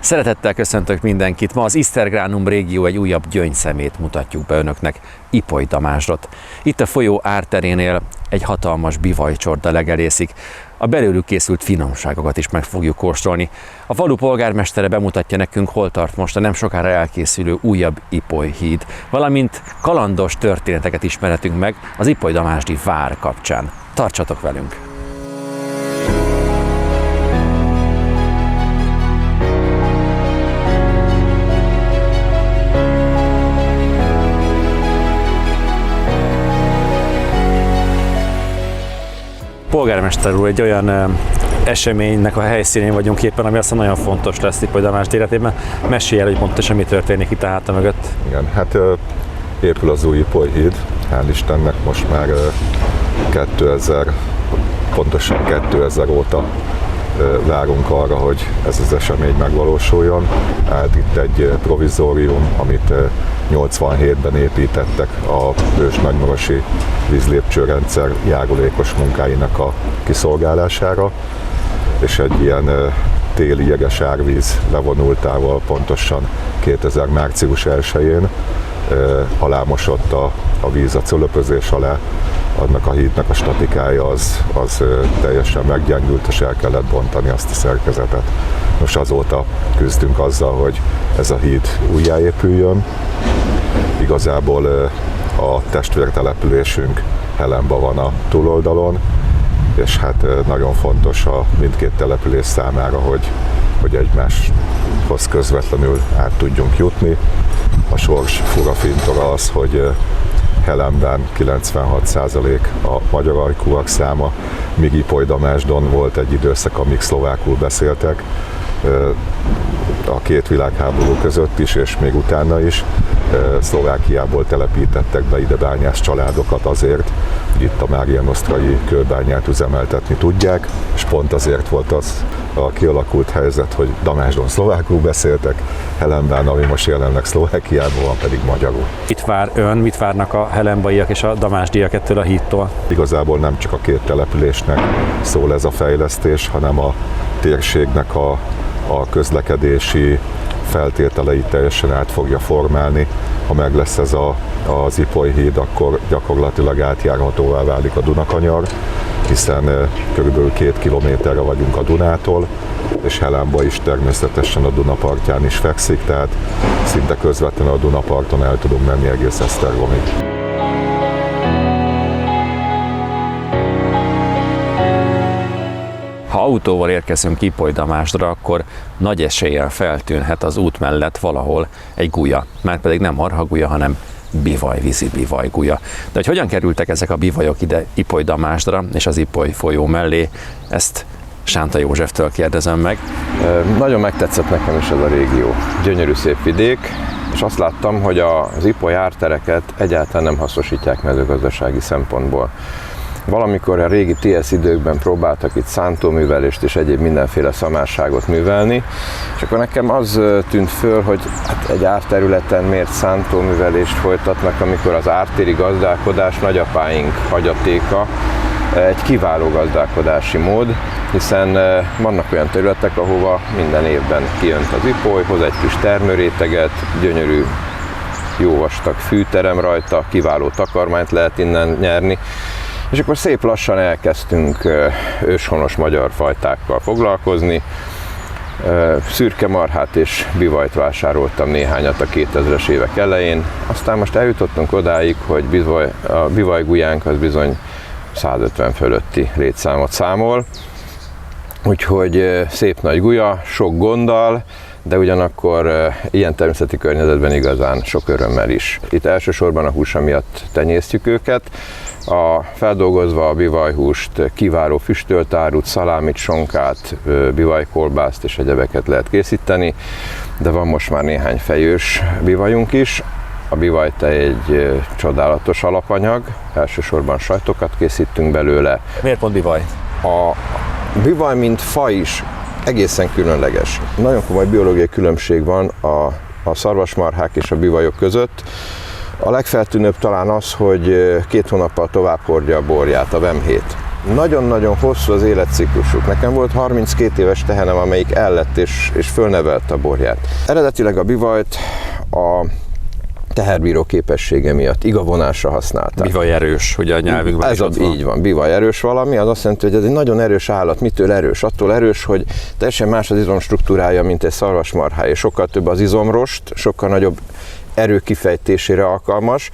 Szeretettel köszöntök mindenkit! Ma az Isztergránum régió egy újabb gyöngyszemét mutatjuk be önöknek, Ipoly-Damásdot. Itt a folyó árterénél egy hatalmas bivajcsorda legelészik. A belőlük készült finomságokat is meg fogjuk kóstolni. A falu polgármestere bemutatja nekünk, hol tart most a nem sokára elkészülő újabb Ipoly-híd, valamint kalandos történeteket ismerhetünk meg az ipoly-damásdi vár kapcsán. Tartsatok velünk! Polgármester úr, egy olyan eseménynek a helyszínén vagyunk éppen, ami aztán nagyon fontos lesz Ipoly-Damásd életében. Mesélj el, hogy pontosan mi történik itt a háta mögött. Igen, hát épül az új Ipoly-híd, hál' Istennek most már 2000 óta várunk arra, hogy ez az esemény megvalósuljon. Hát itt egy provizórium, amit 87-ben építettek a Bős nagymarosi vízlépcsőrendszer járulékos munkáinak a kiszolgálására, és egy ilyen téli jeges árvíz levonultával pontosan 2000. március 1-én alámosott a víz a cölöpözés alá. Annak a hídnak a statikája az teljesen meggyengült, és el kellett bontani azt a szerkezetet. Most azóta küzdünk azzal, hogy ez a híd újjáépüljön. Igazából a testvértelepülésünk Helenba van a túloldalon, és hát nagyon fontos a mindkét település számára, hogy egymáshoz közvetlenül át tudjunk jutni. A sors fura fintora az, hogy Helenben 96% a magyar ajkúak száma, míg Ipoly-Damásdon volt egy időszak, amíg szlovákul beszéltek, a két világháború között is, és még utána is. Szlovákiából telepítettek be ide bányász családokat azért, hogy itt a Mária Nostrai kőbányát üzemeltetni tudják, és pont azért volt az a kialakult helyzet, hogy Damásdon szlovákul beszéltek, Helenben, ami most jelenleg Szlovákiában van, pedig magyarul. Itt vár ön, mit várnak a helenbaiak és a damásdiak ettől a hídtól? Igazából nem csak a két településnek szól ez a fejlesztés, hanem a térségnek a közlekedési feltételeit teljesen át fogja formálni. Ha meg lesz ez az Ipoly-híd, akkor gyakorlatilag átjárhatóvá válik a Dunakanyar, hiszen körülbelül 2 kilométerre vagyunk a Dunától, és Helenba is természetesen a Duna partján is fekszik, tehát szinte közvetlenül a Dunaparton el tudunk menni egész Esztergomig. Ha autóval érkezünk Ipoly-Damásdra, akkor nagy eséllyel feltűnhet az út mellett valahol egy gulya. Márpedig nem marhagulya, hanem bivaj, vízi bivajgulya. De hogy hogyan kerültek ezek a bivajok ide Ipoly-Damásdra és az Ipoly folyó mellé, ezt Sánta Józseftől kérdezem meg. Nagyon megtetszett nekem is ez a régió. Gyönyörű szép vidék, és azt láttam, hogy az Ipoly ártereket egyáltalán nem hasznosítják mezőgazdasági szempontból. Valamikor a régi TS időkben próbáltak itt szántóművelést és egyéb mindenféle szamárságot művelni, és akkor nekem az tűnt föl, hogy hát egy árterületen miért szántóművelést folytatnak, amikor az ártéri gazdálkodás nagyapáink hagyatéka, egy kiváló gazdálkodási mód, hiszen vannak olyan területek, ahova minden évben kijönt az Ipoly, hoz egy kis termőréteget, gyönyörű, jó vastag fűterem rajta, kiváló takarmányt lehet innen nyerni, és akkor szép lassan elkezdtünk őshonos magyar fajtákkal foglalkozni. Szürkemarhát és bivajt vásároltam néhányat a 2000-es évek elején. Aztán most eljutottunk odáig, hogy a bivajgulyánk az bizony 150 fölötti létszámot számol. Úgyhogy szép nagy gulya, sok gonddal, de ugyanakkor ilyen természeti környezetben igazán sok örömmel is. Itt elsősorban a húsa miatt tenyésztjük őket. Feldolgozva a bivajhúst kiváló füstölt árut, szalámit, sonkát, bivajkolbászt és egyebeket lehet készíteni, de van most már néhány fejős bivajunk is. A bivajtej egy csodálatos alapanyag, elsősorban sajtokat készítünk belőle. Miért pont bivaj? A bivaj mint faj is egészen különleges. Nagyon komoly biológiai különbség van a szarvasmarhák és a bivajok között. A legfeltűnőbb talán az, hogy 2 hónappal tovább hordja a borját, a vemhét. nagyon-nagyon hosszú az életciklusuk. Nekem volt 32 éves tehenem, amelyik ellett és fölnevelte a borját. Eredetileg a bivajt a teherbíró képessége miatt igavonásra használták. Bivaj erős, ugye a nyelvünkben is ott van. Így van, bivaj erős valami, az azt jelenti, hogy ez egy nagyon erős állat. Mitől erős? Attól erős, hogy teljesen más az izomstruktúrája, mint egy szarvasmarhá, és sokkal több az izomrost, sokkal nagyobb erő kifejtésére alkalmas.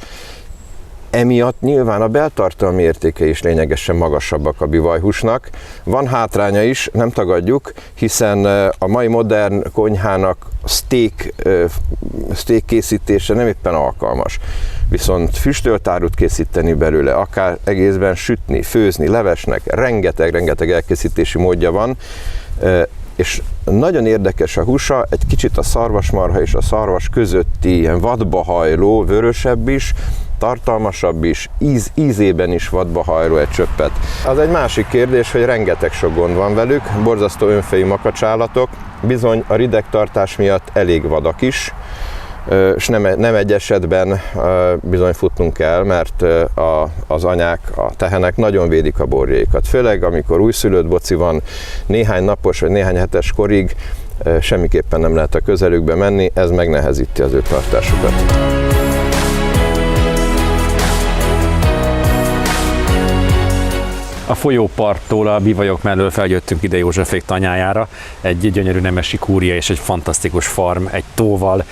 Emiatt nyilván a beltartalmi értéke is lényegesen magasabbak a bivajhúsnak. Van hátránya is, nem tagadjuk, hiszen a mai modern konyhának steak készítése nem éppen alkalmas. Viszont füstölt árut készíteni belőle, akár egészben sütni, főzni, levesnek, rengeteg elkészítési módja van, és nagyon érdekes a húsa, egy kicsit a szarvasmarha és a szarvas közötti ilyen vadba hajló, vörösebb is, tartalmasabb is, ízében is vadba hajló egy csöppet. Az egy másik kérdés, hogy rengeteg sok gond van velük, borzasztó önfejű makacsállatok, bizony a ridegtartás miatt elég vadak is, és nem egy esetben bizony futnunk kell, mert az anyák, a tehenek nagyon védik a borjaikat. Főleg amikor újszülött boci van, néhány napos vagy néhány hetes korig semmiképpen nem lehet a közelükbe menni, ez megnehezíti az ő tartásukat. A folyóparttól a bivajok mellől feljöttünk ide Józsefék tanyájára, egy gyönyörű nemesi kúria és egy fantasztikus farm, egy tóval.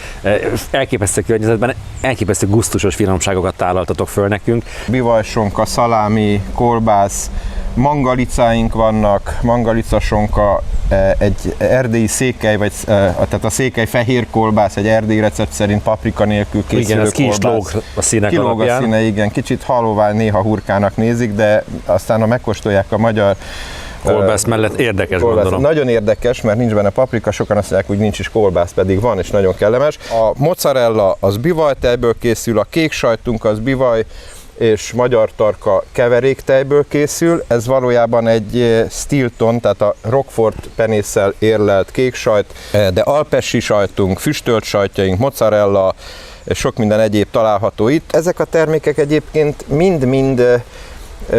Elképesztő környezetben, elképesztő gusztusos finomságokat tálaltatok föl nekünk. Bivajsonka, szalámi, kolbász, mangalicáink vannak, mangalicasonka, egy erdélyi székely, tehát a székely fehér kolbász, egy erdélyi recept szerint paprika nélkül készülő kolbász. Igen, ez ki is lóg a színek kilóg alapján. A színe, igen, kicsit halóvány, néha hurkának nézik, de aztán ha megkóstolják a magyar kolbász mellett érdekes, gondolom. Nagyon érdekes, mert nincs benne paprika, sokan azt mondják, hogy nincs is kolbász, pedig van, és nagyon kellemes. A mozzarella az bivajtejből készül, a kék sajtunk az bivaj és magyar tarka keveréktejből készül. Ez valójában egy Stilton, tehát a Roquefort penésszel érlelt kéksajt, de alpesi sajtunk, füstölt sajtjaink, mozzarella, sok minden egyéb található itt. Ezek a termékek egyébként mind-mind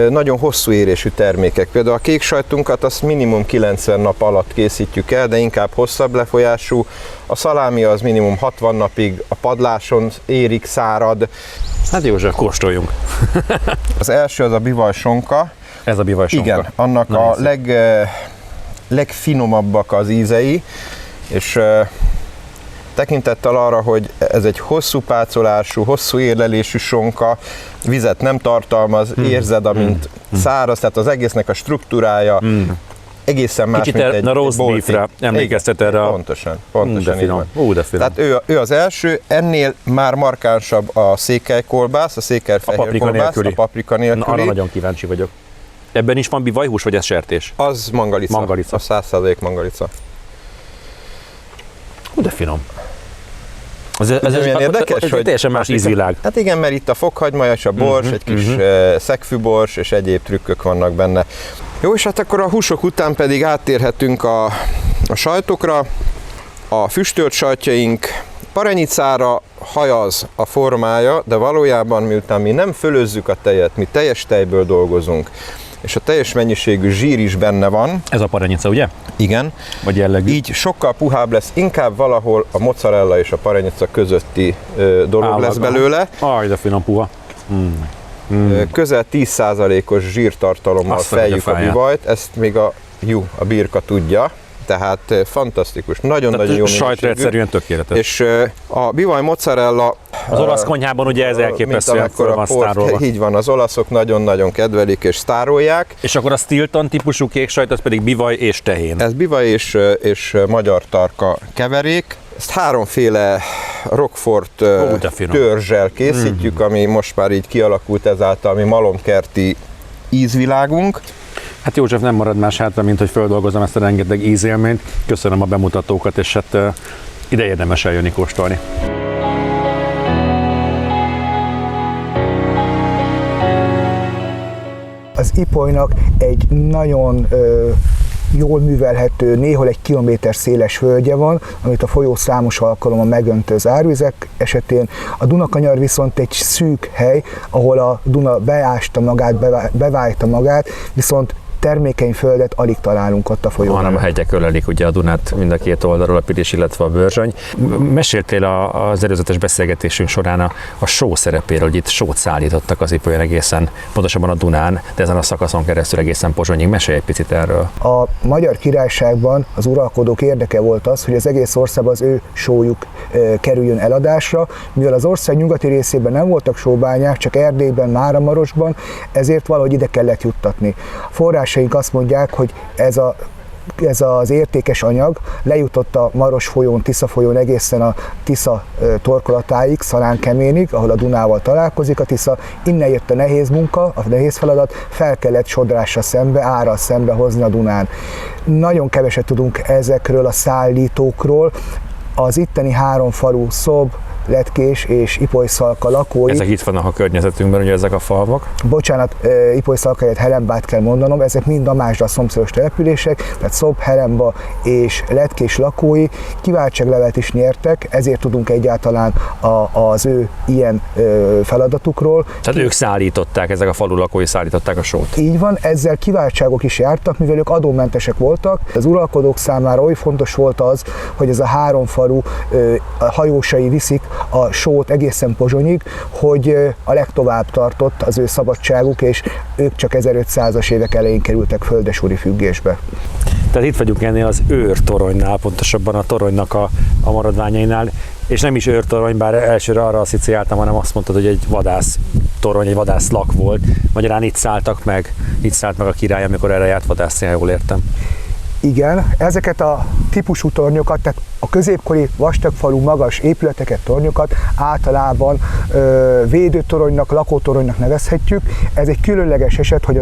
nagyon hosszú érésű termékek. Például a kék sajtunkat azt minimum 90 nap alatt készítjük el, de inkább hosszabb lefolyású. A szalámi az minimum 60 napig a padláson érik, szárad. Hát József, kóstoljunk. Az első az a bivajsonka. Ez a bivajsonka. Igen, annak a legfinomabbak az ízei, és tekintettel arra, hogy ez egy hosszú pácolású, hosszú érlelésű sonka, vizet nem tartalmaz, érzed, amint száraz, tehát az egésznek a struktúrája egészen más, kicsit mint egy a roast beefre emlékeztet erre a... Pontosan így van. De finom. Tehát ő az első, ennél már markánsabb a székelykolbász, a székelyfehér kolbász, a paprika nélküli. Na, arra nagyon kíváncsi vagyok. Ebben is van bivajhús, vagy ez sertés? Az mangalica. A 100% mangalica. De finom. Ez érdekes, hogy teljesen más ízvilág. Hát igen, mert itt a fokhagyma és a bors, egy kis szegfűbors és egyéb trükkök vannak benne. Jó, és hát akkor a húsok után pedig áttérhetünk a sajtokra. A füstölt sajtjaink parenyicára hajaz a formája, de valójában miután mi nem fölözzük a tejet, mi teljes tejből dolgozunk, és a teljes mennyiségű zsír is benne van. Ez a parenyica, ugye? Igen. Vagy jellegű. Így sokkal puhább lesz, inkább valahol a mozzarella és a parenyica közötti dolog lesz belőle. Aj, de finom puha. Közel 10%-os zsírtartalommal fejjük a bivajt, ezt még a birka tudja. Tehát fantasztikus, nagyon-nagyon jó minőségű. Sajtra egyszerűen tökéletes. És a bivaj mozzarella... Az olasz konyhában ugye ez elképesztően föl van sztárolva. Így van, az olaszok nagyon-nagyon kedvelik és sztárolják. És akkor a Stilton típusú kéksajt, az pedig bivaj és tehén. Ez bivaj és magyar tarka keverék. Ezt háromféle Roquefort törzsel készítjük, ami most már így kialakult ezáltal mi malomkerti ízvilágunk. Hát József, nem marad más hátra, mint hogy földolgozom ezt a rengeteg ízélményt. Köszönöm a bemutatókat, és hát ide érdemes eljönni kóstolni. Az Ipolynak egy nagyon jól művelhető, néhol 1 kilométer széles völgye van, amit a folyó számos alkalommal megönti az árvizek esetén. A Dunakanyar viszont egy szűk hely, ahol a Duna beásta magát, bevájta magát, viszont termékeny földet alig találunk ott a folyóban. Hanem a hegyek ölelik ugye a Dunát mind a két oldalról, a Pilis, illetve a Börzsöny. Meséltél az előzetes beszélgetésünk során a só szerepéről, hogy itt sót szállítottak az Ipolyon egészen, pontosabban a Dunán, de ezen a szakaszon keresztül egészen Pozsonyig. Mesélj egy picit erről. A Magyar Királyságban az uralkodók érdeke volt az, hogy az egész országban az ő sójuk kerüljön eladásra, mivel az ország nyugati részében nem voltak sóbányák, csak Erdélyben, Máramarosban, ezért valahogy ide kellett juttatni. Forrásaink azt mondják, hogy ez az értékes anyag lejutott a Maros folyón, Tisza folyón egészen a Tisza torkolatáig, Szalánkeménig, ahol a Dunával találkozik a Tisza. Innen jött a nehéz munka, a nehéz feladat, fel kellett sodrásra szembe, árral szembe hozni a Dunán. Nagyon keveset tudunk ezekről a szállítókról. Az itteni 3 falu, Szob, Letkés és Ipolyszalka lakói. Ezek itt vannak a környezetünkben, ugye ezek a falvak. Bocsánat, Ipolyszalka helyett Helembát kell mondanom, ezek mind a Másra szomszédos települések, tehát Szob, Helemba és Letkés lakói kiváltságlevelet is nyertek, ezért tudunk egyáltalán az ő ilyen feladatukról. Tehát ők szállították, ezek a falu lakói szállították a sót. Így van, ezzel kiváltságok is jártak, mivel ők adómentesek voltak. Az uralkodók számára oly fontos volt az, hogy ez a 3 falu hajósai viszik a sót egészen Pozsonyig, hogy a legtovább tartott az ő szabadságuk, és ők csak 1500-as évek elején kerültek földesúri függésbe. Tehát itt vagyunk ennél az őrtoronynál, pontosabban a toronynak a maradványainál, és nem is őrtorony, bár elsőre arra asszociáltam, hanem azt mondtad, hogy egy vadásztorony, egy vadászlak volt. Magyarán itt szállt meg a király, amikor erre járt vadászni, ha jól értem. Igen, ezeket a típusú tornyokat, tehát a középkori vastagfalú magas épületeket, tornyokat általában védőtoronynak, lakótoronynak nevezhetjük. Ez egy különleges eset, hogy a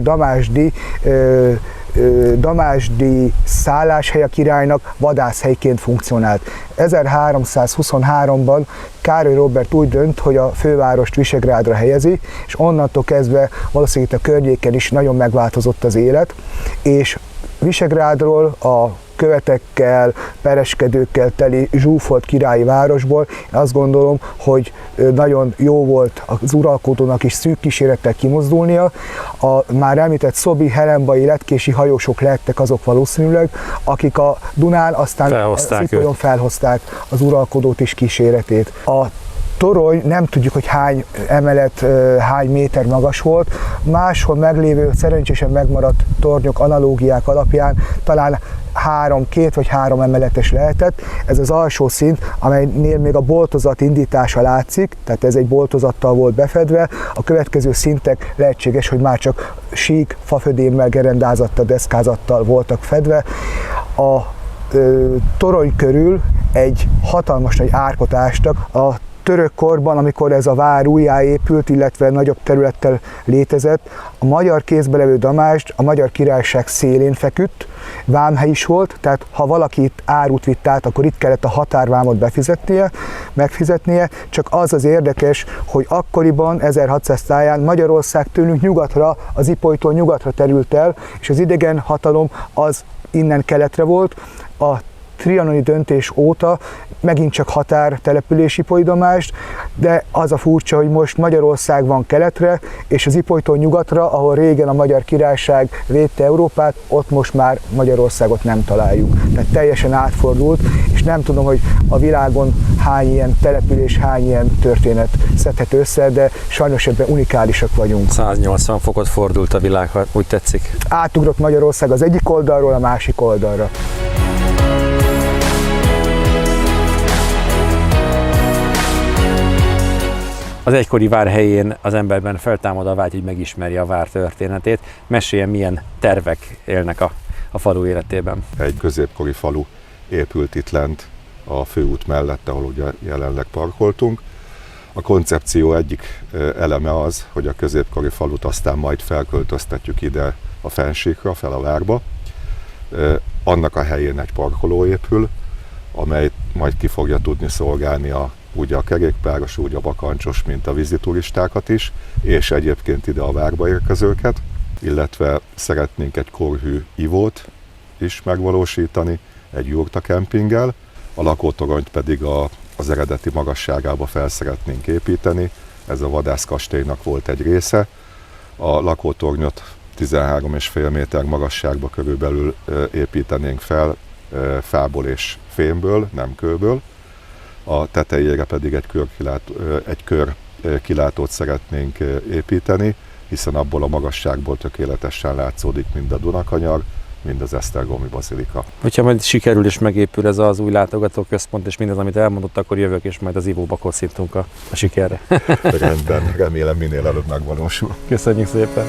damásdi szálláshely a királynak vadászhelyként funkcionált. 1323-ban Károly Róbert úgy dönt, hogy a fővárost Visegrádra helyezi, és onnantól kezdve valószínűleg itt a környéken is nagyon megváltozott az élet, és Visegrádról, a követekkel, pereskedőkkel teli zsúfolt királyi városból, én azt gondolom, hogy nagyon jó volt az uralkodónak is szűk kísérettel kimozdulnia. A már említett szobi, helembai, letkési hajósok lettek azok valószínűleg, akik a Dunán aztán Ipolyon felhozták az uralkodót is kíséretét. A torony, nem tudjuk, hogy hány emelet, hány méter magas volt. Máshol meglévő, szerencsésen megmaradt tornyok analógiák alapján talán 2 vagy 3 emeletes lehetett. Ez az alsó szint, amelynél még a boltozat indítása látszik, tehát ez egy boltozattal volt befedve. A következő szintek lehetséges, hogy már csak sík, fafödémmel, gerendázattal, deszkázattal voltak fedve. A torony körül egy hatalmas nagy árkot ástak. A török korban, amikor ez a vár újjáépült, illetve nagyobb területtel létezett, a magyar kézbe levő Damásd a Magyar Királyság szélén feküdt, vámhely is volt, tehát ha valaki itt árut vitt át, akkor itt kellett a határvámot megfizetnie, csak az érdekes, hogy akkoriban, 1600 táján Magyarország tőlünk nyugatra, az Ipolytól nyugatra terült el, és az idegen hatalom az innen keletre volt. A trianoni döntés óta megint csak határtelepülés Ipoly-Damásd, de az a furcsa, hogy most Magyarország van keletre, és az Ipolytól nyugatra, ahol régen a Magyar Királyság védte Európát, ott most már Magyarországot nem találjuk. Tehát teljesen átfordult, és nem tudom, hogy a világon hány ilyen település, hány ilyen történet szedhető össze, de sajnos ebben unikálisak vagyunk. 180 fokot fordult a világ, ha úgy tetszik. Átugrott Magyarország az egyik oldalról a másik oldalra. Az egykori vár helyén az emberben feltámad a vágy, hogy megismerje a vár történetét. Meséljen, milyen tervek élnek a falu életében. Egy középkori falu épült itt lent a főút mellett, ahol ugye jelenleg parkoltunk. A koncepció egyik eleme az, hogy a középkori falut aztán majd felköltöztetjük ide a fensíkra, fel a várba. Annak a helyén egy parkoló épül, amely majd ki fogja tudni szolgálni úgy a kerékpáros, úgy a bakancsos, mint a vízituristákat is, és egyébként ide a várba érkezőket, illetve szeretnénk egy korhű ivót is megvalósítani, egy jurta kempinggel, a lakótoronyt pedig az eredeti magasságába fel szeretnénk építeni, ez a vadászkastélynak volt egy része. A lakótornyot 13,5 méter magasságba körülbelül építenénk fel, fából és fémből, nem kőből. A tetejére pedig egy kör kilátót szeretnénk építeni, hiszen abból a magasságból tökéletesen látszódik mind a Dunakanyar, mind az esztergomi bazilika. Hogyha majd sikerül és megépül ez az új látogatóközpont, és mindez, amit elmondott, akkor jövök, és majd az ivóba koszítunk a sikerre. Rendben, remélem minél előbb megvalósul. Köszönjük szépen!